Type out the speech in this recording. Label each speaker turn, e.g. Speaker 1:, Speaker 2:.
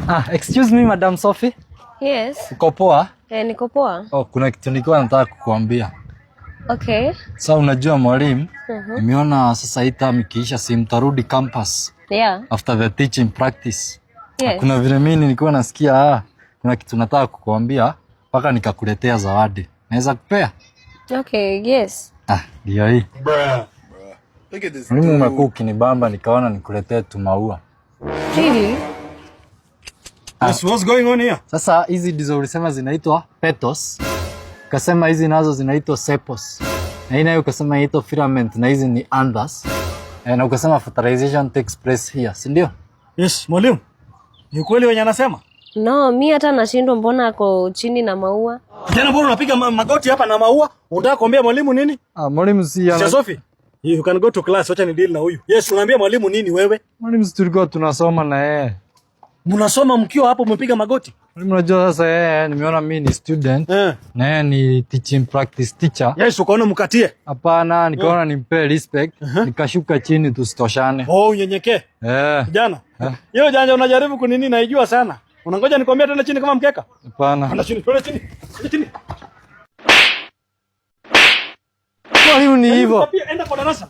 Speaker 1: Excuse me, Madam Sophie.
Speaker 2: Yes.
Speaker 1: Uko poa?
Speaker 2: Niko poa.
Speaker 1: Kuna kitu nilikuwa nataka kukuambia.
Speaker 2: Okay.
Speaker 1: Sasa unajua mwalimu, nimeona sasa hii term ikiisha si mtarudi campus.
Speaker 2: Yeah.
Speaker 1: After the teaching practice.
Speaker 2: Yes.
Speaker 1: Kuna vile mimi nilikuwa nasikia kuna kitu nataka kukuambia mpaka nikakuletea zawadi. Naweza kupea?
Speaker 2: Okay, yes.
Speaker 1: Ndio hii.
Speaker 3: Bruh. Look at this.
Speaker 1: Mimi umekuwa ukinibamba nikaona nikuletee tu maua.
Speaker 2: Really?
Speaker 3: Yes, what's going on here?
Speaker 1: Sasa hizi ndizo ulisema zinaitwa petals. Ukasema hizi nazo zinaitwa sepals. Na hii nayo ukasema inaitwa filament na hizi ni anthers. Na ukasema fertilization takes place here, si ndio?
Speaker 3: Yes, mwalimu. Ni kweli wenye anasema?
Speaker 2: No, mimi hata nashindwa mbona ako chini na maua.
Speaker 3: Jana mbona unapiga magoti hapa na maua? Unataka kuambia mwalimu nini?
Speaker 1: Mwalimu si
Speaker 3: Sir Sophie, you can go to class, acha ni deal na huyu. Yes, unaambia mwalimu nini wewe?
Speaker 1: Mwalimu si tulikuwa tunasoma na yeye.
Speaker 3: Mnasoma mkiwa hapo mmepiga magoti?
Speaker 1: Mwalimu unajua sasa yeye nimeona mimi ni student na yeye ni teaching practice teacher.
Speaker 3: Yes, ukaona mkatie?
Speaker 1: Hapana, nikaona nimpe respect, nikashuka chini tusitoshane.
Speaker 3: Oh, unyenyekee. Jana. Hiyo janja unajaribu kunini naijua sana. Unangoja nikwambia tena chini kama mkeka?
Speaker 1: Hapana.
Speaker 3: Twende chini, twende chini. Twende chini.
Speaker 1: Mwalimu ni hivyo.
Speaker 3: Enda kwa darasa.